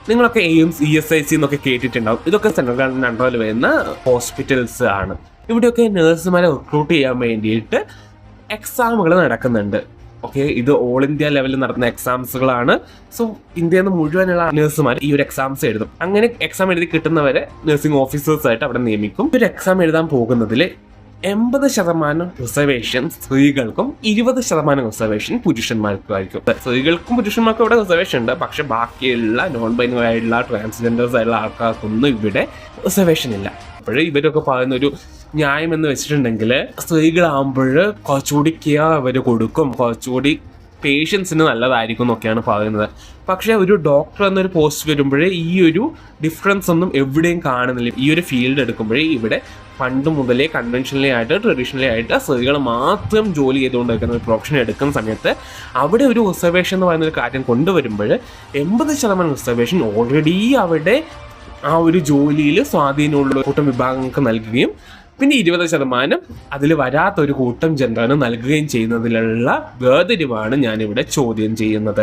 നിങ്ങളൊക്കെ AIIMS ESIC എന്നൊക്കെ കേട്ടിട്ടുണ്ടാവും. ഇതൊക്കെ സെൻട്രൽ ഗവൺമെന്റ് അണ്ടറിൽ വരുന്ന ഹോസ്പിറ്റൽസ് ആണ്. ഇവിടെയൊക്കെ നഴ്സുമാരെ റിക്രൂട്ട് ചെയ്യാൻ വേണ്ടിയിട്ട് എക്സാമുകൾ നടക്കുന്നുണ്ട്. ഓക്കെ, ഇത് ഓൾ ഇന്ത്യ ലെവലിൽ നടത്തുന്ന എക്സാംസുകളാണ്. സോ ഇന്ത്യയിൽ നിന്ന് മുഴുവനുള്ള നഴ്സുമാർ ഈ ഒരു എക്സാംസ് എഴുതും. അങ്ങനെ എക്സാം എഴുതി കിട്ടുന്നവരെ നഴ്സിംഗ് ഓഫീസേഴ്സ് ആയിട്ട് അവിടെ നിയമിക്കും. ഒരു എക്സാം എഴുതാൻ പോകുന്നതിൽ 80% റിസർവേഷൻ സ്ത്രീകൾക്കും 20% റിസർവേഷൻ പുരുഷന്മാർക്കും. സ്ത്രീകൾക്കും പുരുഷന്മാർക്കും ഇവിടെ റിസർവേഷൻ ഉണ്ട്. പക്ഷെ ബാക്കിയുള്ള നോൺ ബൈനറി ആയിട്ടുള്ള ട്രാൻസ്ജെൻഡേഴ്സ് ആയിട്ടുള്ള ആൾക്കാർക്കൊന്നും ഇവിടെ റിസർവേഷൻ ഇല്ല. അപ്പോൾ ഇവരൊക്കെ പറയുന്ന ഒരു ന്യായം എന്ന് വെച്ചിട്ടുണ്ടെങ്കിൽ സ്ത്രീകളാകുമ്പോൾ കുറച്ചുകൂടി കെയർ അവർ കൊടുക്കും, കുറച്ചുകൂടി പേഷ്യൻസിന് നല്ലതായിരിക്കും എന്നൊക്കെയാണ് പറയുന്നത്. പക്ഷേ ഒരു ഡോക്ടർ എന്നൊരു പോസ്റ്റ് വരുമ്പോഴേ ഈ ഒരു ഡിഫറൻസ് ഒന്നും എവിടെയും കാണുന്നില്ല. ഈ ഒരു ഫീൽഡ് എടുക്കുമ്പോഴേ ഇവിടെ പണ്ട് മുതലേ കൺവെൻഷനലി ആയിട്ട് ട്രഡീഷണലി ആയിട്ട് സ്ത്രീകൾ മാത്രം ജോലി ചെയ്തുകൊണ്ടിരിക്കുന്ന ഒരു പ്രൊഫഷൻ എടുക്കുന്ന സമയത്ത് അവിടെ ഒരു റിസർവേഷൻ എന്ന് പറയുന്ന ഒരു കാര്യം കൊണ്ടുവരുമ്പോൾ 80% റിസർവേഷൻ ഓൾറെഡി അവിടെ ആ ഒരു ജോലിയിൽ സ്വാധീനമുള്ള കൂട്ടം വിഭാഗങ്ങൾക്ക് നൽകുകയും പിന്നെ 20% അതിൽ വരാത്തൊരു കൂട്ടം ജനറലിന് നൽകുകയും ചെയ്യുന്നതിലുള്ള വേർതിരിവാണ് ഞാനിവിടെ ചോദ്യം ചെയ്യുന്നത്.